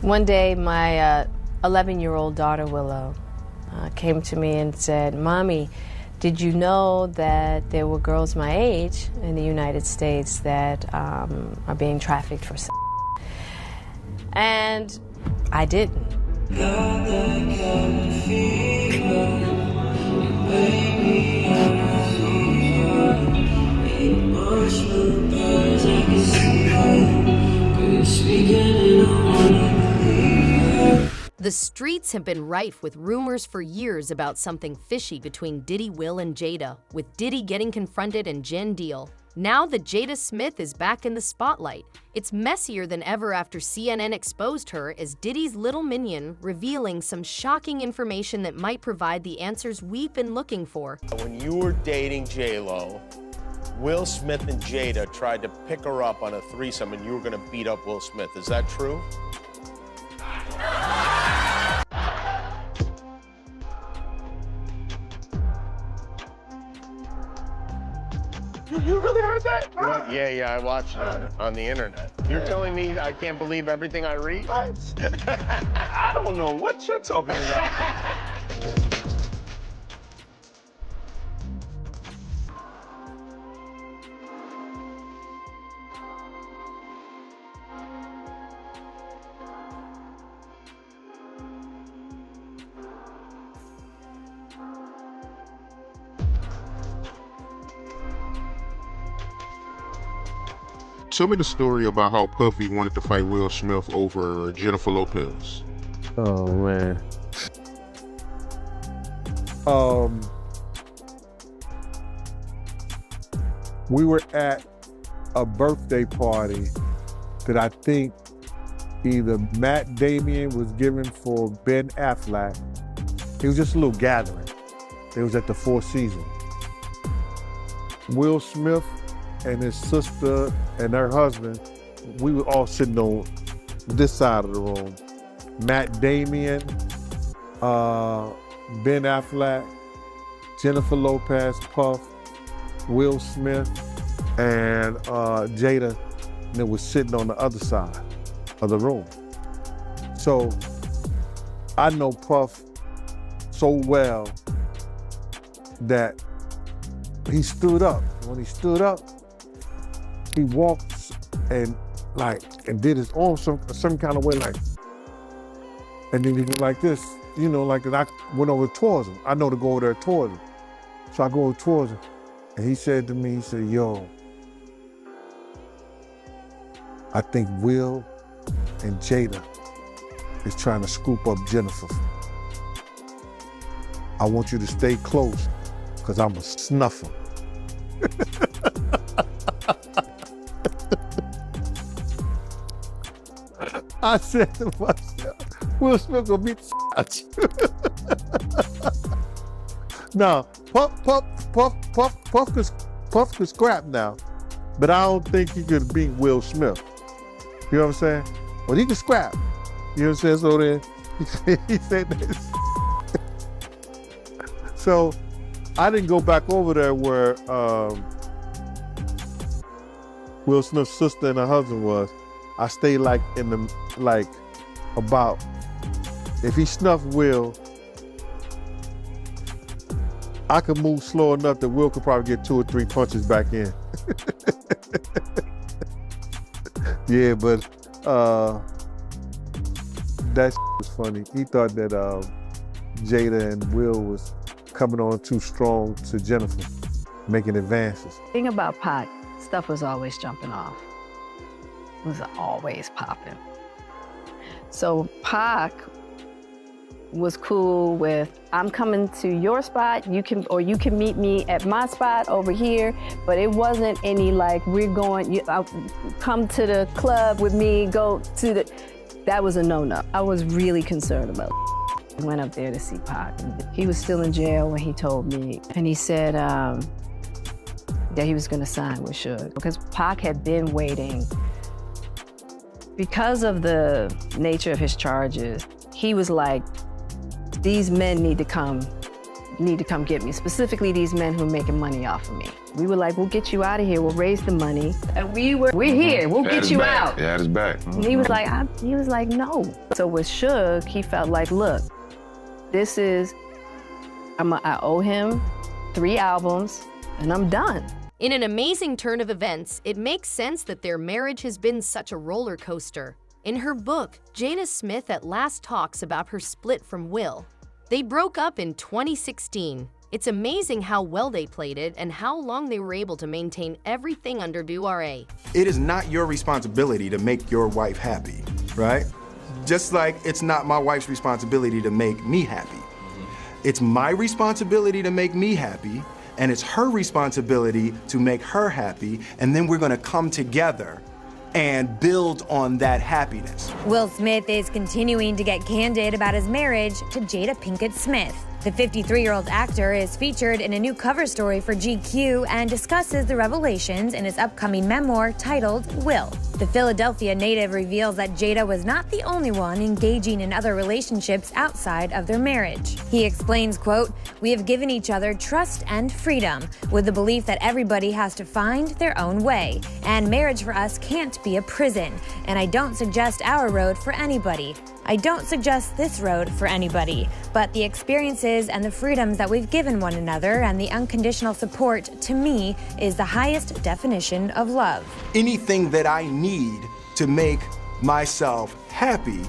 One day, my 11-year-old daughter, Willow, came to me and said, "Mommy, did you know that there were girls my age in the United States that are being trafficked for sex?" And I didn't. The streets have been rife with rumors for years about something fishy between Diddy, Will, and Jada, with Diddy getting confronted and Jen Deal. Now that Jada Smith is back in the spotlight, it's messier than ever after CNN exposed her as Diddy's little minion, revealing some shocking information that might provide the answers we've been looking for. When you were dating J-Lo, Will Smith and Jada tried to pick her up on a threesome and you were gonna beat up Will Smith. Is that true? You really heard that? Yeah, I watched it on the internet. You're telling me I can't believe everything I read? I don't know what you're talking about. Tell me the story about how Puffy wanted to fight Will Smith over Jennifer Lopez. Oh, man. We were at a birthday party that I think either Matt Damon was giving for Ben Affleck. It was just a little gathering. It was at the Four Seasons. Will Smith and his sister and her husband, we were all sitting on this side of the room. Matt Damon, Ben Affleck, Jennifer Lopez, Puff, Will Smith, and Jada, and it was sitting on the other side of the room. So I know Puff so well that he stood up. When he stood up, he walked and did his arm some kind of way, like, and then he went like this, you know, like, and I went over towards him. I know to go over there towards him. So I go over towards him, and he said to me, he said, "Yo, I think Will and Jada is trying to scoop up Jennifer. I want you to stay close, because I'm going to snuff him." I said to myself, Will Smith gonna beat the out you. Now, Puff could scrap now, but I don't think he could beat Will Smith. You know what I'm saying? Well, he could scrap. You know what I'm saying? So then he said this. So I didn't go back over there where Will Smith's sister and her husband was. I stayed like in the, like about, if he snuffed Will, I could move slow enough that Will could probably get 2 or 3 punches back in. Yeah, but that was funny. He thought that Jada and Will was coming on too strong to Jennifer, making advances. The thing about Pac, stuff was always jumping off. It was always popping. So Pac was cool with, I'm coming to your spot, you can meet me at my spot over here, but it wasn't any like, we're going, come to the club with me, go to the, that was a no-no. I was really concerned about it. I went up there to see Pac. He was still in jail when he told me, and he said that he was gonna sign with Suge, because Pac had been waiting. Because of the nature of his charges, he was like, these men need to come get me, specifically these men who are making money off of me. We were like, we'll get you out of here. We'll raise the money. And we're here. We'll get you out. Yeah, it's back. And he was like, no. So with Suge, he felt like, look, this is, I owe him 3 albums and I'm done. In an amazing turn of events, it makes sense that their marriage has been such a roller coaster. In her book, Jada Smith at last talks about her split from Will. They broke up in 2016. It's amazing how well they played it and how long they were able to maintain everything under DURA. It is not your responsibility to make your wife happy, right? Just like it's not my wife's responsibility to make me happy. It's my responsibility to make me happy, and it's her responsibility to make her happy, and then we're gonna come together and build on that happiness. Will Smith is continuing to get candid about his marriage to Jada Pinkett Smith. The 53-year-old actor is featured in a new cover story for GQ and discusses the revelations in his upcoming memoir titled Will. The Philadelphia native reveals that Jada was not the only one engaging in other relationships outside of their marriage. He explains, quote, "We have given each other trust and freedom, with the belief that everybody has to find their own way. And marriage for us can't be a prison. And I don't suggest our road for anybody. I don't suggest this road for anybody, but the experiences and the freedoms that we've given one another and the unconditional support, to me, is the highest definition of love." Anything that I need to make myself happy,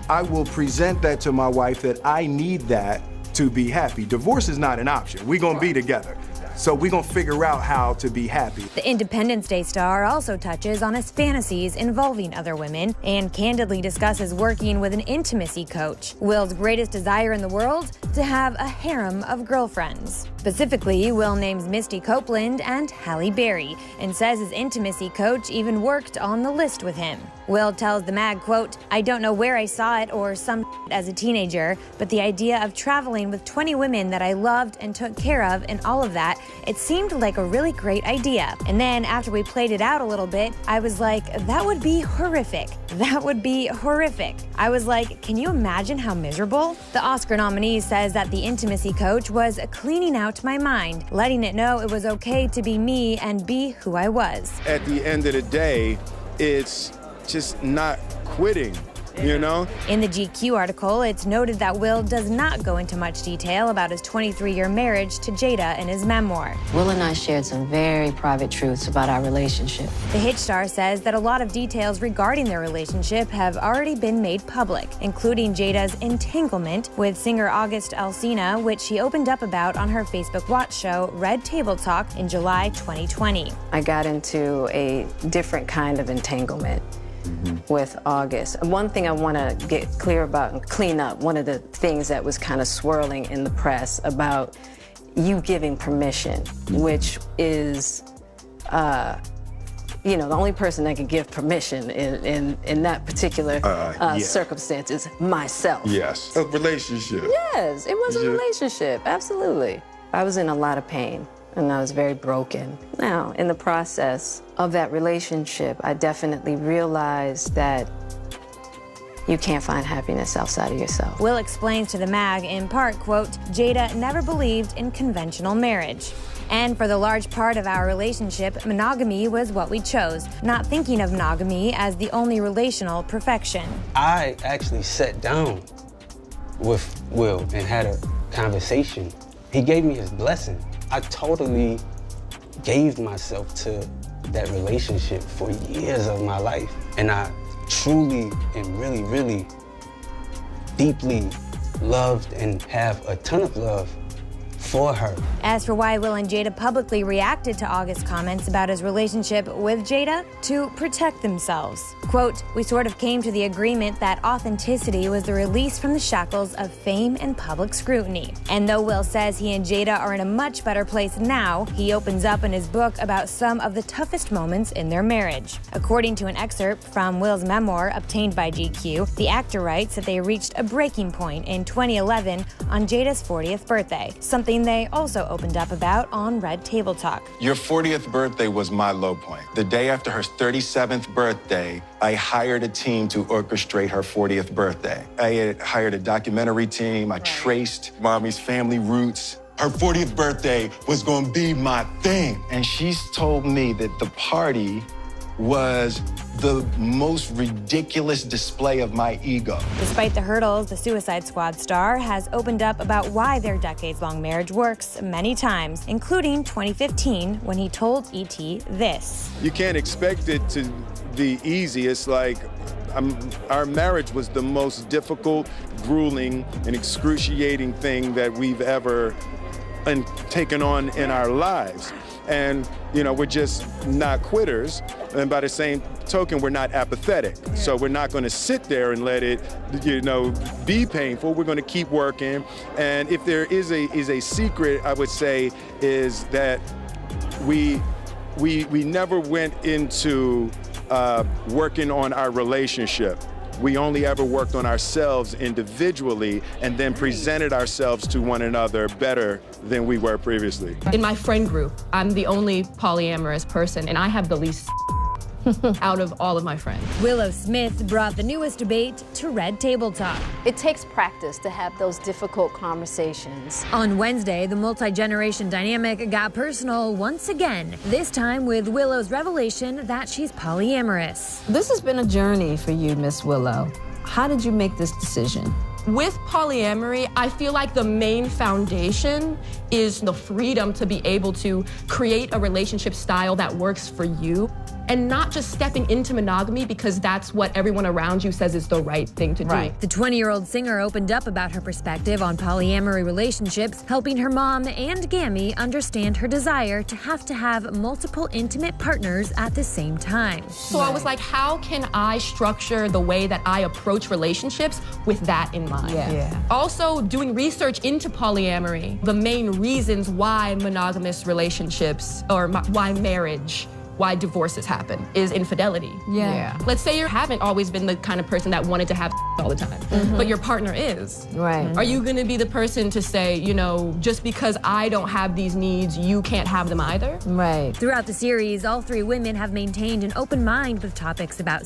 I will present that to my wife that I need that to be happy. Divorce is not an option. We're gonna be together. So we're gonna figure out how to be happy. The Independence Day star also touches on his fantasies involving other women and candidly discusses working with an intimacy coach. Will's greatest desire in the world? To have a harem of girlfriends. Specifically, Will names Misty Copeland and Halle Berry and says his intimacy coach even worked on the list with him. Will tells the mag, quote, "I don't know where I saw it or some as a teenager, but the idea of traveling with 20 women that I loved and took care of and all of that, it seemed like a really great idea. And then after we played it out a little bit, I was like, that would be horrific. That would be horrific. I was like, can you imagine how miserable?" The Oscar nominee says that the intimacy coach was cleaning out my mind, letting it know it was okay to be me and be who I was. At the end of the day, it's just not quitting, you know? In the GQ article, it's noted that Will does not go into much detail about his 23-year marriage to Jada in his memoir. Will and I shared some very private truths about our relationship. The hit star says that a lot of details regarding their relationship have already been made public, including Jada's entanglement with singer August Alsina, which she opened up about on her Facebook Watch show Red Table Talk in July 2020. I got into a different kind of entanglement with August. One thing I want to get clear about and clean up, one of the things that was kind of swirling in the press about you giving permission, which is, you know, the only person that can give permission in that particular circumstance is myself. Yes. A relationship. Yes, it was a relationship, absolutely. I was in a lot of pain. And I was very broken. Now, in the process of that relationship, I definitely realized that you can't find happiness outside of yourself. Will explains to the mag, in part, quote, "Jada never believed in conventional marriage. And for the large part of our relationship, monogamy was what we chose, not thinking of monogamy as the only relational perfection." I actually sat down with Will and had a conversation. He gave me his blessing. I totally gave myself to that relationship for years of my life. And I truly and really, really deeply loved and have a ton of love for her. As for why Will and Jada publicly reacted to August's comments about his relationship with Jada, to protect themselves. Quote, "We sort of came to the agreement that authenticity was the release from the shackles of fame and public scrutiny." And though Will says he and Jada are in a much better place now, he opens up in his book about some of the toughest moments in their marriage. According to an excerpt from Will's memoir obtained by GQ, the actor writes that they reached a breaking point in 2011 on Jada's 40th birthday, something they also opened up about on Red Table Talk. Your 40th birthday was my low point. The day after her 37th birthday, I hired a team to orchestrate her 40th birthday. I hired a documentary team. I traced Mommy's family roots. her 40th birthday was gonna be my thing. And she's told me that the party was the most ridiculous display of my ego. Despite the hurdles, the Suicide Squad star has opened up about why their decades-long marriage works many times, including 2015 when he told E.T. this. You can't expect it to be easy. It's like our marriage was the most difficult, grueling, and excruciating thing that we've ever taken on in our lives. And, you know, we're just not quitters. And by the same token, we're not apathetic. So we're not going to sit there and let it, you know, be painful. We're going to keep working. And if there is a secret, I would say, is that we never went into working on our relationship. We only ever worked on ourselves individually and then presented ourselves to one another better than we were previously. In my friend group, I'm the only polyamorous person, and I have the least out of all of my friends. Willow Smith brought the newest debate to Red Table Talk. It takes practice to have those difficult conversations. On Wednesday, the multi-generation dynamic got personal once again, this time with Willow's revelation that she's polyamorous. This has been a journey for you, Miss Willow. How did you make this decision? With polyamory, I feel like the main foundation is the freedom to be able to create a relationship style that works for you, and not just stepping into monogamy because that's what everyone around you says is the right thing to do. Right. The 20-year-old singer opened up about her perspective on polyamory relationships, helping her mom and Gammy understand her desire to have multiple intimate partners at the same time. So I was like, how can I structure the way that I approach relationships with that in mind? Also, doing research into polyamory, the main reasons why monogamous relationships, or why marriage, why divorces happen, is infidelity. Let's say you haven't always been the kind of person that wanted to have all the time, but your partner is. Right. Are you gonna be the person to say, you know, just because I don't have these needs, you can't have them either? Right. Throughout the series, all three women have maintained an open mind with topics about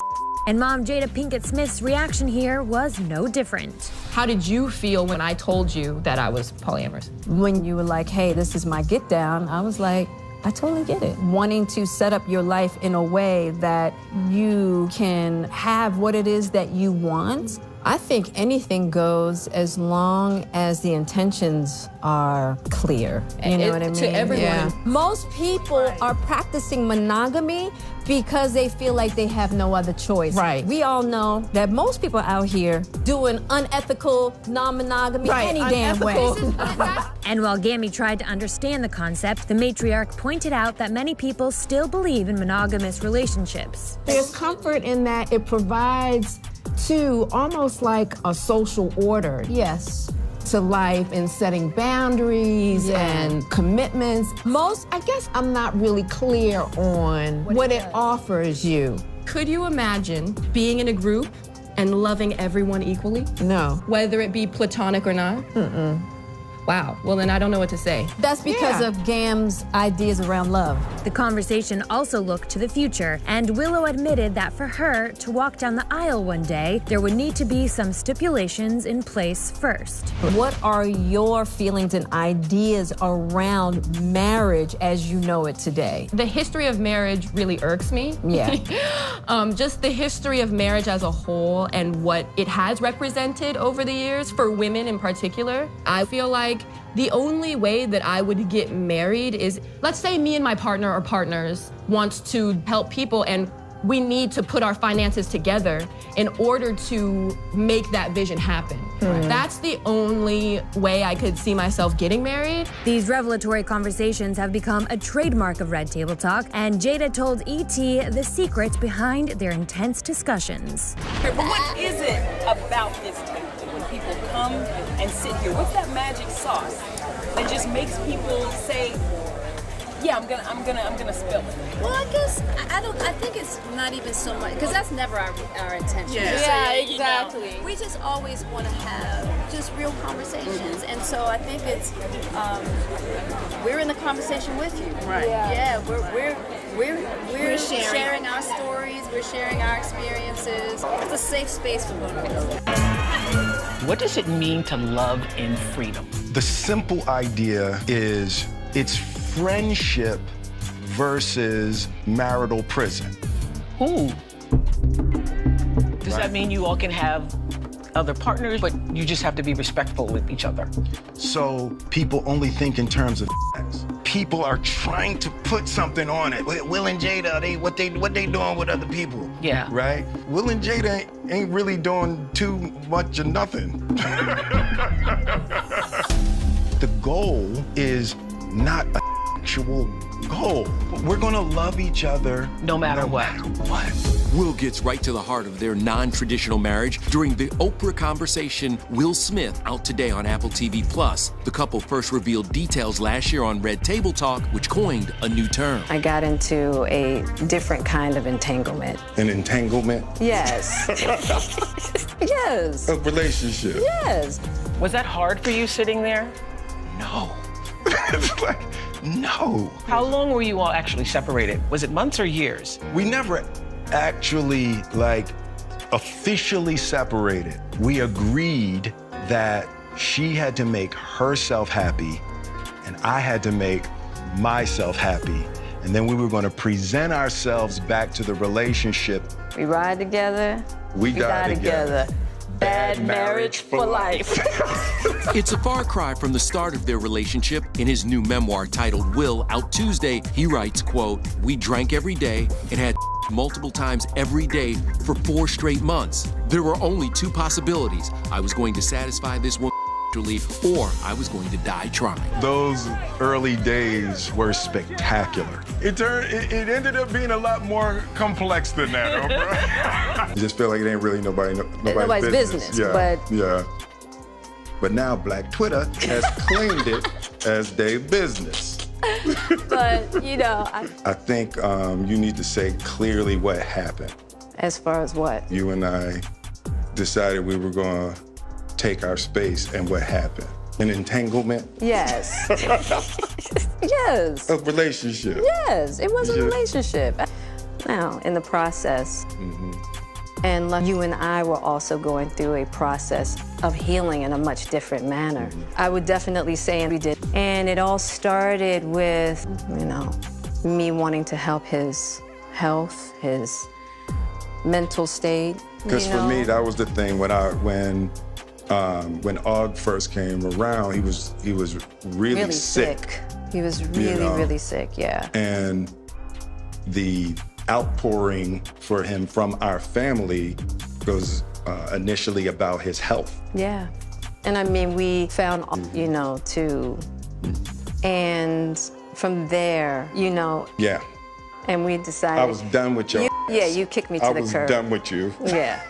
and mom Jada Pinkett Smith's reaction here was no different. How did you feel when I told you that I was polyamorous? When you were like, hey, this is my get down, I was like, I totally get it. Wanting to set up your life in a way that you can have what it is that you want. I think anything goes as long as the intentions are clear. You know what I mean? To everyone. Most people are practicing monogamy because they feel like they have no other choice. Right. We all know that most people out here doing unethical non-monogamy any damn way. And while Gammy tried to understand the concept, the matriarch pointed out that many people still believe in monogamous relationships. There's comfort in that it provides to almost like a social order. Yes. To life and setting boundaries and commitments. I guess I'm not really clear on what it offers you. Could you imagine being in a group and loving everyone equally? No. Whether it be platonic or not? Wow, well then I don't know what to say. That's because of Gam's ideas around love. The conversation also looked to the future, and Willow admitted that for her to walk down the aisle one day, there would need to be some stipulations in place first. What are your feelings and ideas around marriage as you know it today? The history of marriage really irks me. Just the history of marriage as a whole and what it has represented over the years, for women in particular. I feel like the only way that I would get married is, let's say me and my partner or partners want to help people and we need to put our finances together in order to make that vision happen. That's the only way I could see myself getting married. These revelatory conversations have become a trademark of Red Table Talk, and Jada told E.T. the secret behind their intense discussions. But what is it about this when people come and sit here? What's that magic sauce that just makes people say, yeah, I'm gonna spill it? Well, I guess I think it's not even so much, because that's never our intention. Yeah, exactly. You know, we just always want to have just real conversations, and so I think it's we're in the conversation with you. Right. Yeah, we're sharing our stories. We're sharing our experiences. It's a safe space for both of us. What does it mean to love in freedom? The simple idea is it's friendship versus marital prison. Ooh. Does that mean you all can have other partners, but you just have to be respectful with each other? So people only think in terms of sex. People are trying to put something on it. Will and Jada, what they doing with other people? Yeah. Right? Will and Jada ain't really doing too much of nothing. The goal is not an actual goal. We're gonna love each other no matter what. Will gets right to the heart of their non-traditional marriage during the Oprah conversation Will Smith, out today on Apple TV+. The couple first revealed details last year on Red Table Talk, which coined a new term. I got into a different kind of entanglement. An entanglement? Yes. Yes. A relationship? Yes. Was that hard for you sitting there? No. Like, no. How long were you all actually separated? Was it months or years? We never actually, officially separated. We agreed that she had to make herself happy and I had to make myself happy. And then we were going to present ourselves back to the relationship. We ride together. We die together. Bad marriage for life. It's a far cry from the start of their relationship. In his new memoir titled Will, out Tuesday, he writes, quote, "We drank every day and had multiple times every day for 4 straight months. There were only 2 possibilities. I was going to satisfy this woman or I was going to die trying." Those early days were spectacular. It ended up being a lot more complex than that, Oprah. You just feel like it ain't really nobody's business. Yeah. But now Black Twitter has claimed it as their business. But, I think you need to say clearly what happened. As far as what? You and I decided we were going to take our space, and what happened? An entanglement? Yes. Yes. A relationship? Yes, it was a relationship. Now, in the process, and you and I were also going through a process of healing in a much different manner. I would definitely say we did. And it all started with, me wanting to help his health, his mental state. Because for me, that was the thing when Og first came around, he was really sick. He was really sick, yeah. And the outpouring for him from our family was initially about his health. Yeah. And I mean, we found, and from there, Yeah. And we decided. I was done with y'all. You kicked me to the curb. I was done with you. Yeah.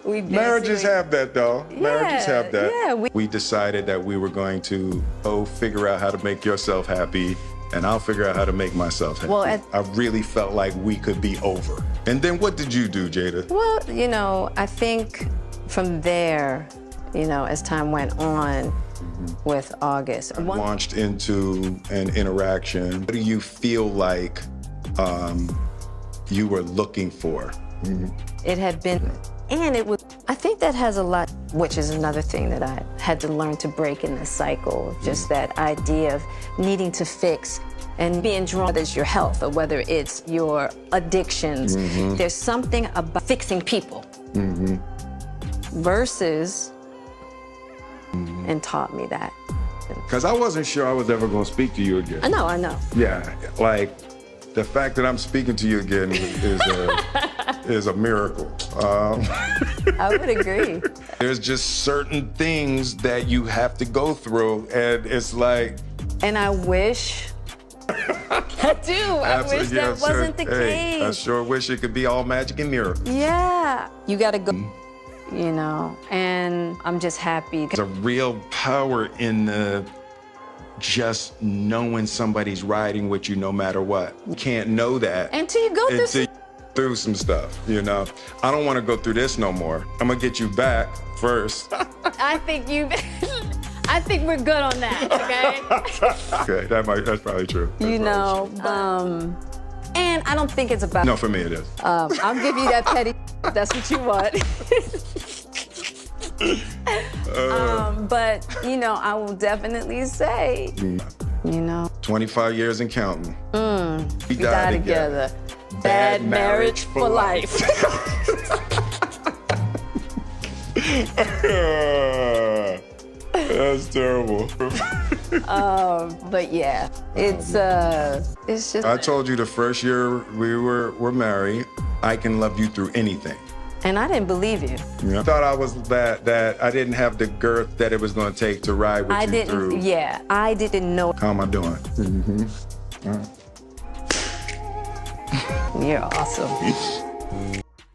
Marriages have that, though. Marriages have that. Yeah, we decided that we were going to figure out how to make yourself happy, and I'll figure out how to make myself happy. Well, I really felt like we could be over. And then what did you do, Jada? Well, I think from there, as time went on with August. I launched into an interaction. What do you feel like you were looking for? It had been, and it was, I think that has a lot, which is another thing that I had to learn to break in this cycle, just that idea of needing to fix and being drawn, whether it's your health or whether it's your addictions. There's something about fixing people versus, and taught me that. Because I wasn't sure I was ever going to speak to you again. I know. Yeah, like the fact that I'm speaking to you again is a miracle. I would agree. There's just certain things that you have to go through, and it's like. And I wish. I do. I wish that wasn't the case. I sure wish it could be all magic and miracles. Yeah. You got to go. And I'm just happy. There's a real power in just knowing somebody's riding with you no matter what. You can't know that until you go through some stuff, I don't want to go through this no more. I'm gonna get you back first. I think we're good on that, okay? Okay, that's probably true. And I don't think it's about. No, for me it is. I'll give you that petty. That's what you want. But, you know, I will definitely say, you know. 25 years and counting. We die together. Bad marriage for life. That's terrible. But yeah, it's just. I told you the first year we were married, I can love you through anything. And I didn't believe you. I thought I was that I didn't have the girth that it was going to take to ride with you through. Yeah, I didn't know. How am I doing? All right. You're awesome.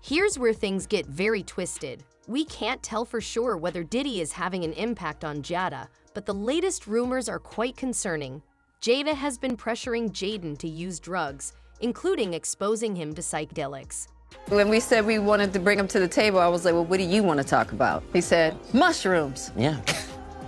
Here's where things get very twisted. We can't tell for sure whether Diddy is having an impact on Jada, but the latest rumors are quite concerning. Jada has been pressuring Jaden to use drugs, including exposing him to psychedelics. When we said we wanted to bring him to the table, I was like, well, what do you want to talk about? He said, mushrooms. Yeah.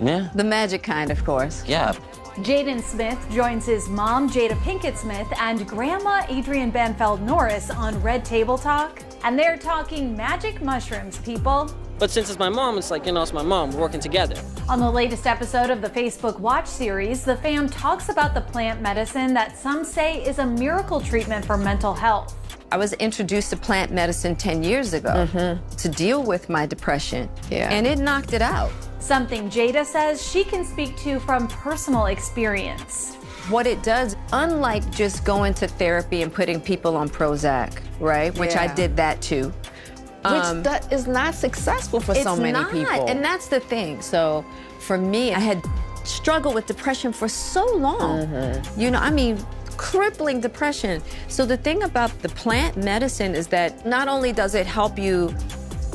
Yeah. The magic kind, of course. Yeah. Jaden Smith joins his mom, Jada Pinkett Smith, and grandma, Adrienne Banfeld Norris, on Red Table Talk. And they're talking magic mushrooms, people. But since it's my mom, it's like, you know, it's my mom. We're working together. On the latest episode of the Facebook Watch series, the fam talks about the plant medicine that some say is a miracle treatment for mental health. I was introduced to plant medicine 10 years ago to deal with my depression, and it knocked it out. Something Jada says she can speak to from personal experience. What it does, unlike just going to therapy and putting people on Prozac, right? Which I did that too. Which that is not successful for so many people. And that's the thing. So for me, I had struggled with depression for so long. You know, I mean, crippling depression. So the thing about the plant medicine is that not only does it help you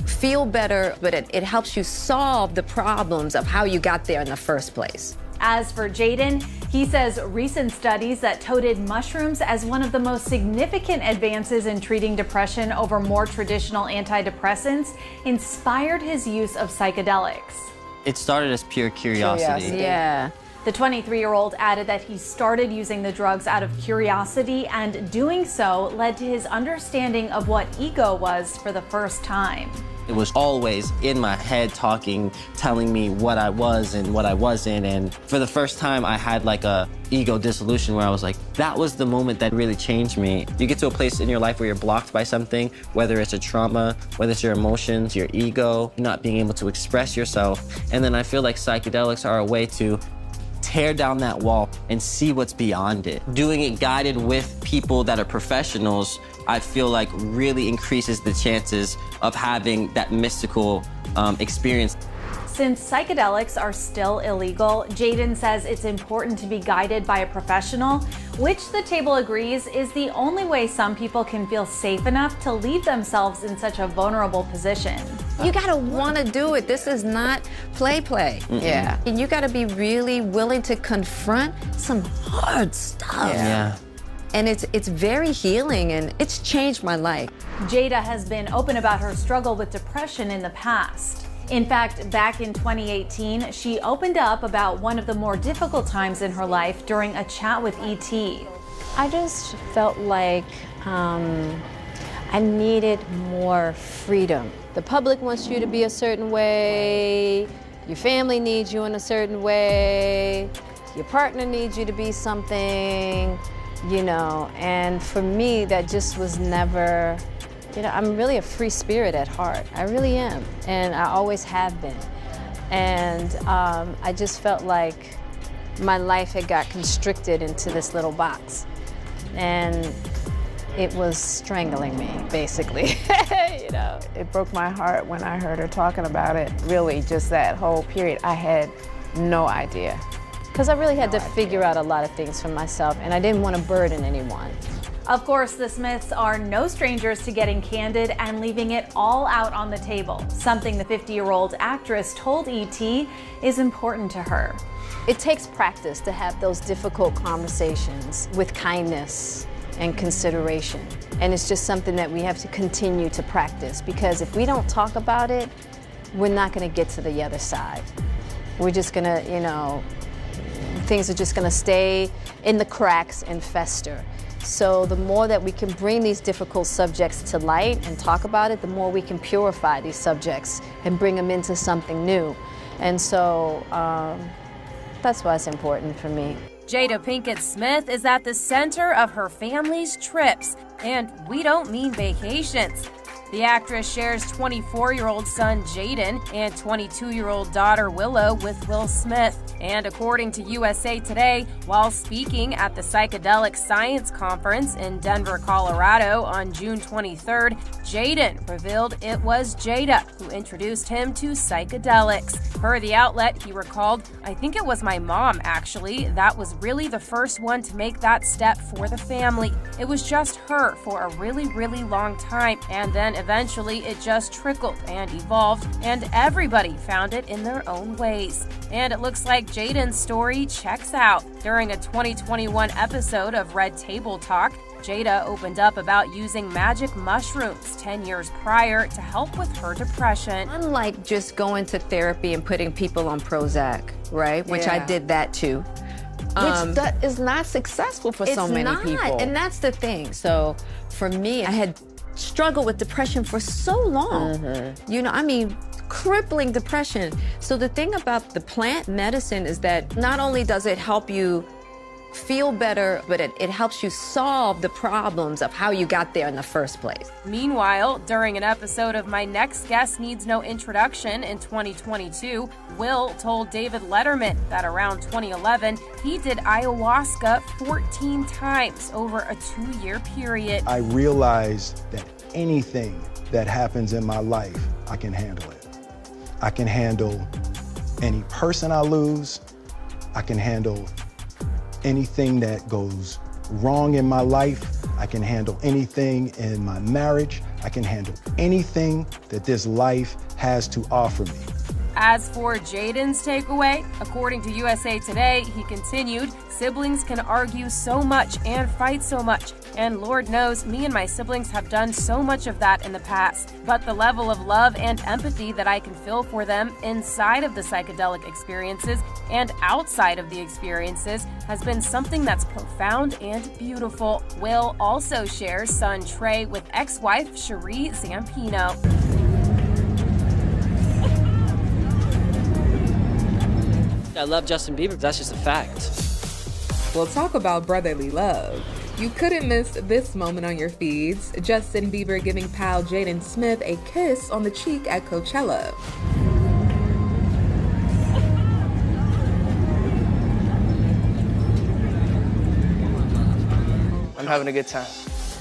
feel better, but it helps you solve the problems of how you got there in the first place. As for Jaden, he says recent studies that touted mushrooms as one of the most significant advances in treating depression over more traditional antidepressants inspired his use of psychedelics. It started as pure curiosity. Yeah. The 23-year-old added that he started using the drugs out of curiosity, and doing so led to his understanding of what ego was for the first time. It was always in my head talking, telling me what I was and what I wasn't. And for the first time, I had like a ego dissolution where I was like, that was the moment that really changed me. You get to a place in your life where you're blocked by something, whether it's a trauma, whether it's your emotions, your ego, not being able to express yourself. And then I feel like psychedelics are a way to tear down that wall and see what's beyond it. Doing it guided with people that are professionals, I feel like really increases the chances of having that mystical experience. Since psychedelics are still illegal, Jaden says it's important to be guided by a professional, which the table agrees is the only way some people can feel safe enough to leave themselves in such a vulnerable position. You gotta wanna do it. This is not play. Yeah. And you gotta be really willing to confront some hard stuff. Yeah. And it's very healing, and it's changed my life. Jada has been open about her struggle with depression in the past. In fact, back in 2018, she opened up about one of the more difficult times in her life during a chat with E.T. I just felt like I needed more freedom. The public wants you to be a certain way, your family needs you in a certain way, your partner needs you to be something, you know, and for me, that just was never, you know, I'm really a free spirit at heart. I really am, and I always have been. And I just felt like my life had got constricted into this little box. And it was strangling me, basically, you know. It broke my heart when I heard her talking about it. Really, just that whole period, I had no idea. Because I really had to figure out a lot of things for myself, and I didn't want to burden anyone. Of course, the Smiths are no strangers to getting candid and leaving it all out on the table, something the 50-year-old actress told E.T. is important to her. It takes practice to have those difficult conversations with kindness and consideration. And it's just something that we have to continue to practice, because if we don't talk about it, we're not going to get to the other side. We're just going to, you know, things are just going to stay in the cracks and fester. So the more that we can bring these difficult subjects to light and talk about it, the more we can purify these subjects and bring them into something new. And so that's why it's important for me. Jada Pinkett Smith is at the center of her family's trips, and we don't mean vacations. The actress shares 24-year-old son Jaden and 22-year-old daughter Willow with Will Smith. And according to USA Today, while speaking at the Psychedelic Science Conference in Denver, Colorado on June 23rd, Jaden revealed it was Jada who introduced him to psychedelics. Per the outlet, he recalled, "I think it was my mom, actually. That was really the first one to make that step for the family. It was just her for a really, really long time, and then eventually it just trickled and evolved, and everybody found it in their own ways." And it looks like Jaden's story checks out. During a 2021 episode of Red Table Talk, Jada opened up about using magic mushrooms 10 years prior to help with her depression. Unlike just going to therapy and putting people on Prozac, right? Which I did that too. Which that is not successful for so many people. And that's the thing. So for me, I had struggled with depression for so long. You know, I mean, crippling depression. So the thing about the plant medicine is that not only does it help you feel better, but it helps you solve the problems of how you got there in the first place. Meanwhile, during an episode of My Next Guest Needs No Introduction in 2022, Will told David Letterman that around 2011, he did ayahuasca 14 times over a 2-year period. I realized that anything that happens in my life, I can handle it. I can handle any person I lose. I can handle anything that goes wrong in my life. I can handle anything in my marriage. I can handle anything that this life has to offer me. As for Jaden's takeaway, according to USA Today, he continued, "Siblings can argue so much and fight so much, and Lord knows me and my siblings have done so much of that in the past. But the level of love and empathy that I can feel for them inside of the psychedelic experiences and outside of the experiences has been something that's profound and beautiful." Will also shares son Trey with ex-wife Cherie Zampino. I love Justin Bieber, that's just a fact. Well, talk about brotherly love. You couldn't miss this moment on your feeds. Justin Bieber giving pal Jada Smith a kiss on the cheek at Coachella. I'm having a good time.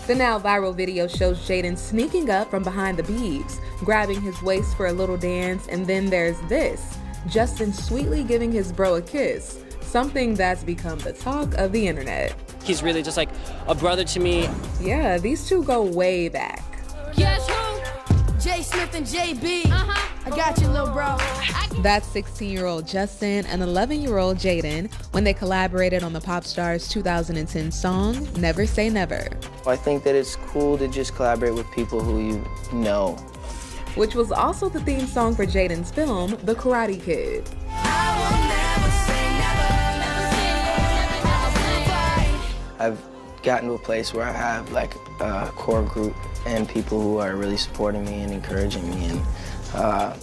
The now viral video shows Jaden sneaking up from behind the Biebs, grabbing his waist for a little dance, and then there's this. Justin sweetly giving his bro a kiss, something that's become the talk of the internet. He's really just like a brother to me. Yeah, these two go way back. Guess who? J Smith and JB. I got you, little bro. That's 16-year-old Justin and 11-year-old Jaden when they collaborated on the pop star's 2010 song, Never Say Never. I think that it's cool to just collaborate with people who you know. Which was also the theme song for Jaden's film, The Karate Kid. I've gotten to a place where I have like a core group and people who are really supporting me and encouraging me, and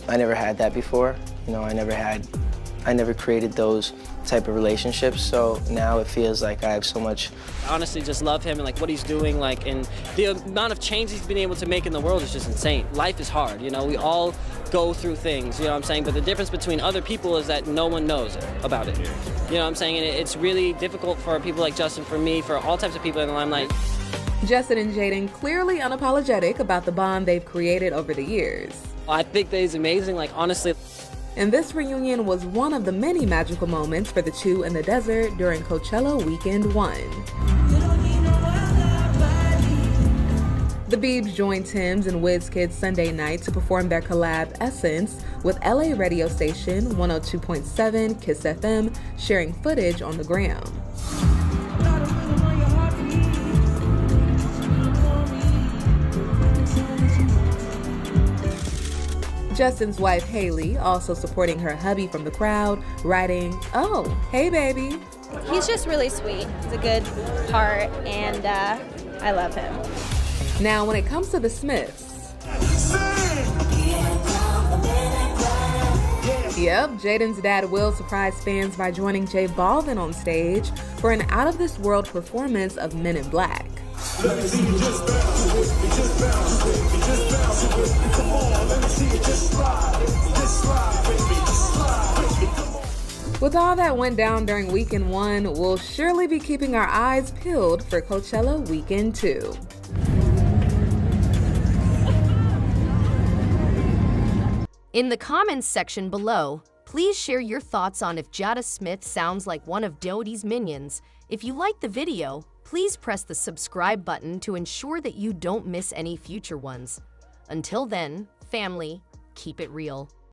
I never had that before. You know, I never created those type of relationships, so now it feels like I have so much. I honestly just love him and like what he's doing, like, and the amount of change he's been able to make in the world is just insane. Life is hard, you know, we all go through things, you know what I'm saying, but the difference between other people is that no one knows about it, you know what I'm saying, and it's really difficult for people like Justin, for me, for all types of people in the limelight. Justin and Jaden clearly unapologetic about the bond they've created over the years. I think that he's amazing, like, honestly. And this reunion was one of the many magical moments for the two in the desert during Coachella Weekend 1. The Biebs joined Tim's and WizKid's Sunday night to perform their collab Essence with LA radio station 102.7 Kiss FM, sharing footage on the gram. Justin's wife, Haley, also supporting her hubby from the crowd, writing, "Oh, hey, baby." He's just really sweet. He's a good heart, and I love him. Now, when it comes to the Smiths, Yep, Jaden's dad Will surprised fans by joining J Balvin on stage for an out-of-this-world performance of Men in Black. With all that went down during Weekend 1, we'll surely be keeping our eyes peeled for Coachella Weekend 2. In the comments section below, please share your thoughts on if Jada Smith sounds like one of Diddy's minions. If you liked the video, please press the subscribe button to ensure that you don't miss any future ones. Until then, family, keep it real.